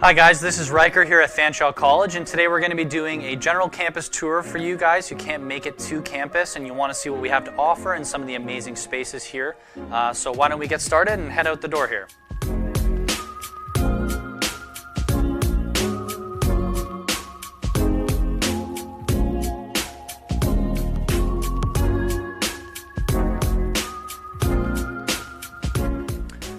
Hi guys, this is Riker here at Fanshawe College, and today we're going to be doing a general campus tour for you guys who can't make it to campus and you want to see what we have to offer and some of the amazing spaces here. So why don't we get started and head out the door here.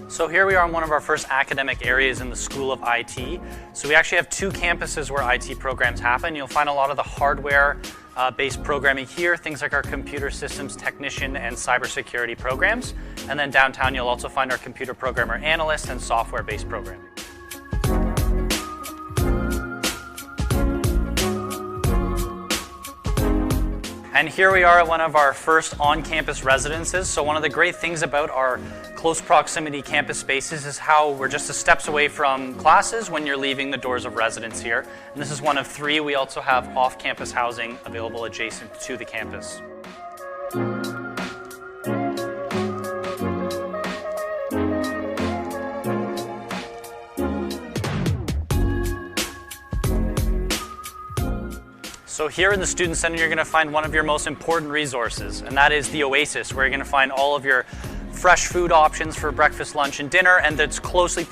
So here we are in one of our first academic areas in the School of IT. So we actually have two campuses where IT programs happen. You'll find a lot of the hardware-based programming here, things like our computer systems technician and cybersecurity programs. And then downtown you'll also find our computer programmer analyst and software-based programming. And here we are at one of our first on-campus residences. So one of the great things about our close proximity campus spaces is how we're just a steps away from classes when you're leaving the doors of residence here. And this is one of three. We also have off-campus housing available adjacent to the campus. So here in the Student Center, you're going to find one of your most important resources, and that is the Oasis, where you're going to find all of your fresh food options for breakfast, lunch, and dinner, and that's closely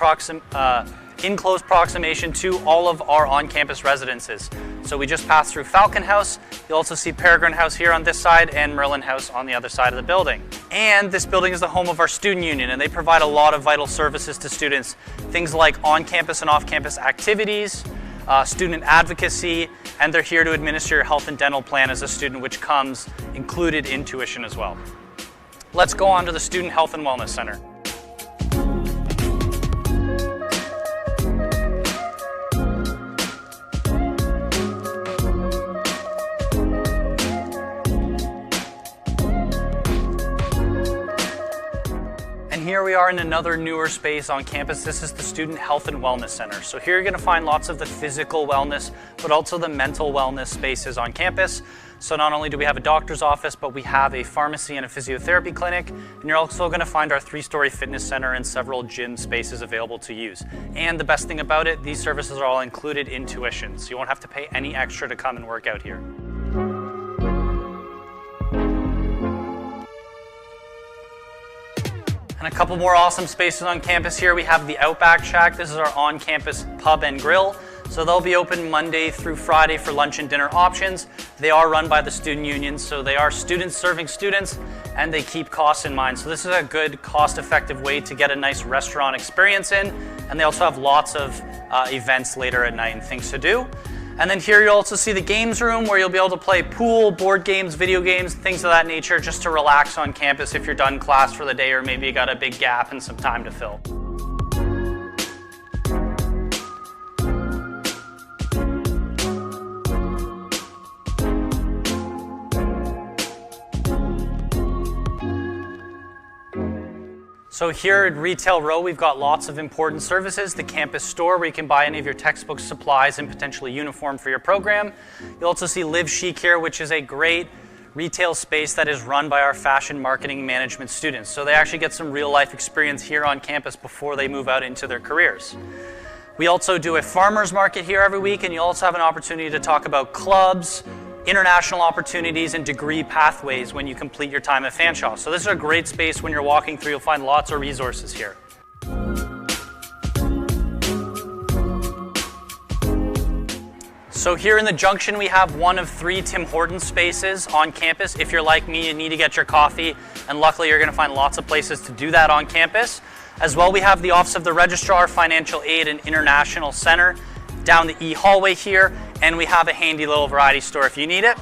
in close proximation to all of our on-campus residences. So we just passed through Falcon House. You'll also see Peregrine House here on this side and Merlin House on the other side of the building. And this building is the home of our student union, and they provide a lot of vital services to students, things like on-campus and off-campus activities, student advocacy, and they're here to administer your health and dental plan as a student, which comes included in tuition as well. Let's go on to the Student Health and Wellness Center. Here we are in another newer space on campus. This is the Student Health and Wellness Center. So here you're going to find lots of the physical wellness, but also the mental wellness spaces on campus. So not only do we have a doctor's office, but we have a pharmacy and a physiotherapy clinic. And you're also going to find our 3-story fitness center and several gym spaces available to use. And the best thing about it, these services are all included in tuition. So you won't have to pay any extra to come and work out here. And a couple more awesome spaces on campus here. We have the Outback Shack. This is our on-campus pub and grill. So they'll be open Monday through Friday for lunch and dinner options. They are run by the student union, so they are students serving students, and they keep costs in mind. So this is a good cost-effective way to get a nice restaurant experience in. And they also have lots of events later at night and things to do. And then here you'll also see the games room where you'll be able to play pool, board games, video games, things of that nature, just to relax on campus if you're done class for the day or maybe you got a big gap and some time to fill. So here at Retail Row, we've got lots of important services. The campus store, where you can buy any of your textbooks, supplies, and potentially uniform for your program. You'll also see Live Chic here, which is a great retail space that is run by our fashion marketing management students. So they actually get some real life experience here on campus before they move out into their careers. We also do a farmer's market here every week, and you also have an opportunity to talk about clubs, international opportunities, and degree pathways when you complete your time at Fanshawe. So this is a great space when you're walking through. You'll find lots of resources here. So here in the Junction, we have one of 3 Tim Hortons spaces on campus. If you're like me, you need to get your coffee, and luckily you're going to find lots of places to do that on campus. As well, we have the Office of the Registrar, Financial Aid, and International Center down the E hallway here, and we have a handy little variety store if you need it.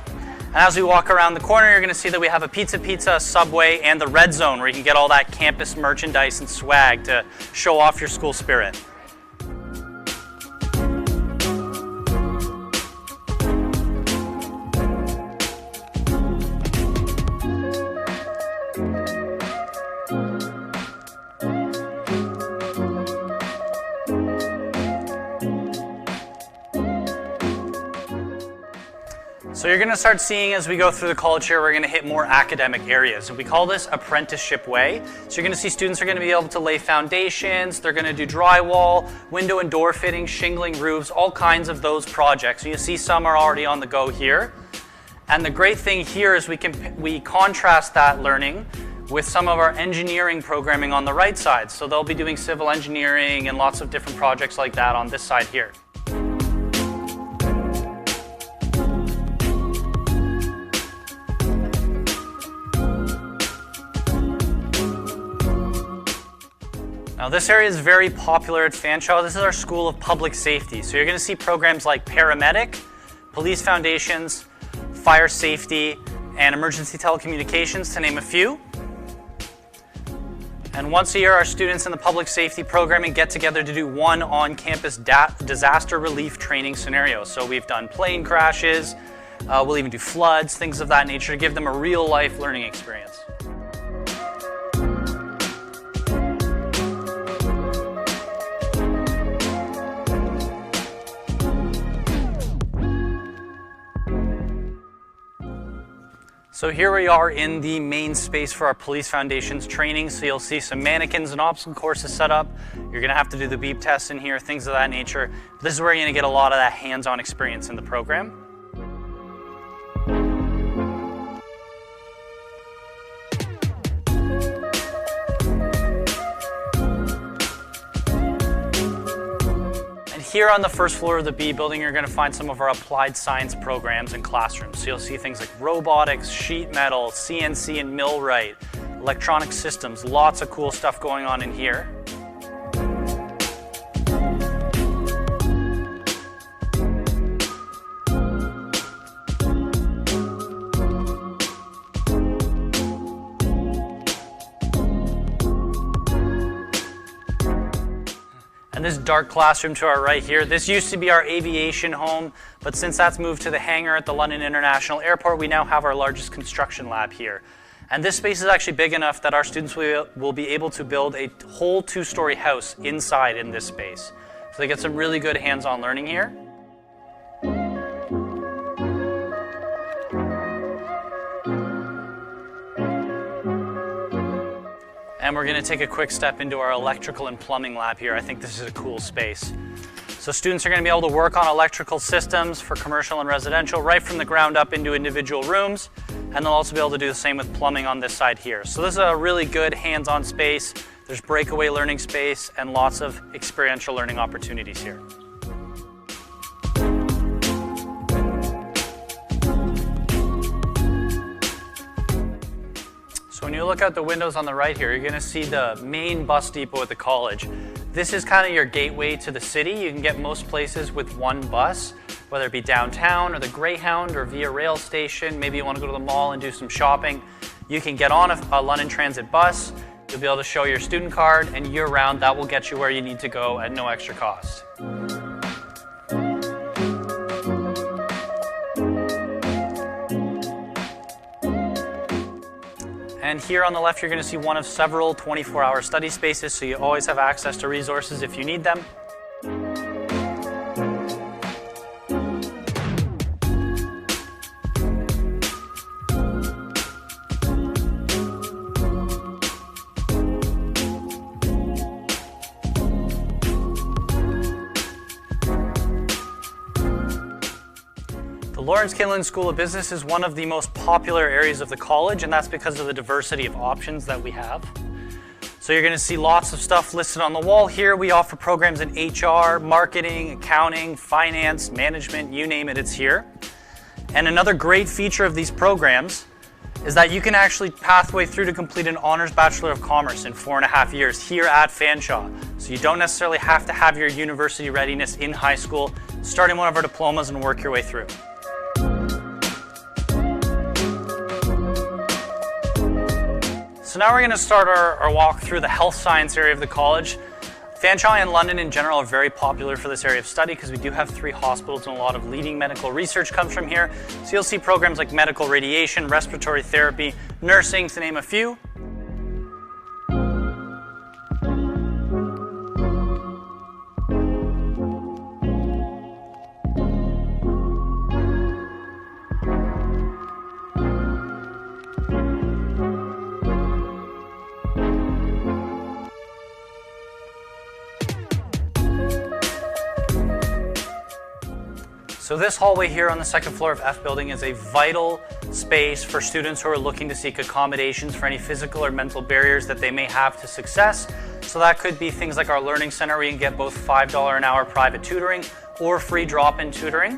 And as we walk around the corner, you're going to see that we have a Pizza, Subway, and the Red Zone, where you can get all that campus merchandise and swag to show off your school spirit. So you're going to start seeing as we go through the college here, we're going to hit more academic areas. And we call this Apprenticeship Way. So you're going to see students are going to be able to lay foundations, they're going to do drywall, window and door fitting, shingling roofs, all kinds of those projects. And you see some are already on the go here. And the great thing here is we contrast that learning with some of our engineering programming on the right side. So they'll be doing civil engineering and lots of different projects like that on this side here. Now this area is very popular at Fanshawe. This is our School of Public Safety. So you're going to see programs like paramedic, police foundations, fire safety, and emergency telecommunications, to name a few. And once a year, our students in the public safety programming get together to do one on-campus disaster relief training scenario. So we've done plane crashes, we'll even do floods, things of that nature, to give them a real-life learning experience. So here we are in the main space for our police foundations training. So you'll see some mannequins and obstacle courses set up. You're gonna have to do the beep test in here, things of that nature. This is where you're gonna get a lot of that hands-on experience in the program. Here on the first floor of the B building, you're going to find some of our applied science programs and classrooms. So you'll see things like robotics, sheet metal, CNC and millwright, electronic systems, lots of cool stuff going on in here. And this dark classroom to our right here, this used to be our aviation home, but since that's moved to the hangar at the London International Airport, we now have our largest construction lab here. And this space is actually big enough that our students will be able to build a whole 2-story house inside in this space. So they get some really good hands-on learning here. And we're going to take a quick step into our electrical and plumbing lab here. I think this is a cool space. So students are going to be able to work on electrical systems for commercial and residential right from the ground up into individual rooms. And they'll also be able to do the same with plumbing on this side here. So this is a really good hands-on space. There's breakaway learning space and lots of experiential learning opportunities here. So when you look out the windows on the right here, you're going to see the main bus depot at the college. This is kind of your gateway to the city. You can get most places with one bus, whether it be downtown or the Greyhound or via rail station. Maybe you want to go to the mall and do some shopping. You can get on a London Transit bus. You'll be able to show your student card, and year-round that will get you where you need to go at no extra cost. And here on the left, you're going to see one of several 24-hour study spaces, so you always have access to resources if you need them. The Lawrence Kinlan School of Business is one of the most popular areas of the college, and that's because of the diversity of options that we have. So you're going to see lots of stuff listed on the wall here. We offer programs in HR, marketing, accounting, finance, management, you name it, it's here. And another great feature of these programs is that you can actually pathway through to complete an Honors Bachelor of Commerce in 4.5 years here at Fanshawe. So you don't necessarily have to have your university readiness in high school. Start in one of our diplomas and work your way through. So now we're going to start our walk through the health science area of the college. Fanshawe and London in general are very popular for this area of study because we do have 3 hospitals and a lot of leading medical research comes from here. So you'll see programs like medical radiation, respiratory therapy, nursing, to name a few. So this hallway here on the second floor of F building is a vital space for students who are looking to seek accommodations for any physical or mental barriers that they may have to success. So that could be things like our learning center where you can get both $5 an hour private tutoring or free drop-in tutoring.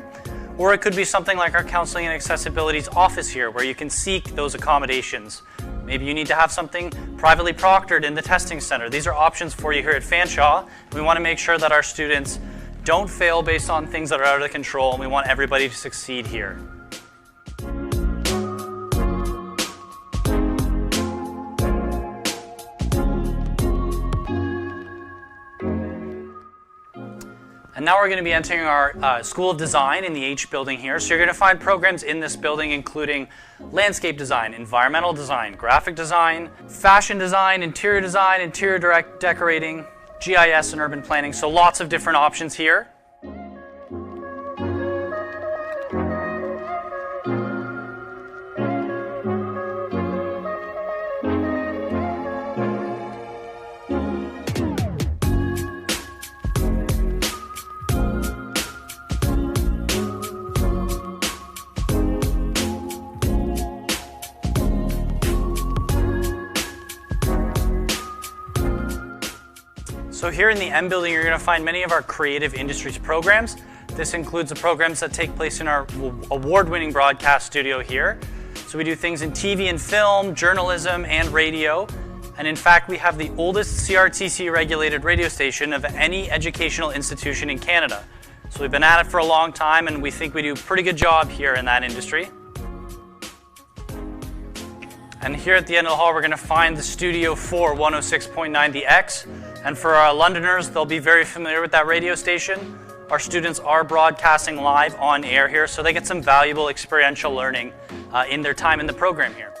Or it could be something like our counseling and accessibilities office here where you can seek those accommodations. Maybe you need to have something privately proctored in the testing center. These are options for you here at Fanshawe. We want to make sure that our students don't fail based on things that are out of control, and we want everybody to succeed here. And now we're going to be entering our School of Design in the H building here. So you're going to find programs in this building including landscape design, environmental design, graphic design, fashion design, interior decorating, GIS and urban planning. So lots of different options here. So here in the M building, you're going to find many of our creative industries programs. This includes the programs that take place in our award-winning broadcast studio here. So we do things in TV and film, journalism, and radio. And in fact, we have the oldest CRTC-regulated radio station of any educational institution in Canada. So we've been at it for a long time, and we think we do a pretty good job here in that industry. And here at the end of the hall, we're going to find the studio for 106.9 The X. And for our Londoners, they'll be very familiar with that radio station. Our students are broadcasting live on air here, so they get some valuable experiential learning in their time in the program here.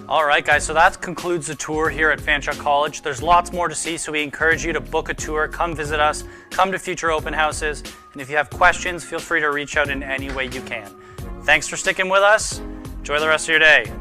All right, guys, so that concludes the tour here at Fanshawe College. There's lots more to see, so we encourage you to book a tour, come visit us, come to future open houses, and if you have questions, feel free to reach out in any way you can. Thanks for sticking with us. Enjoy the rest of your day.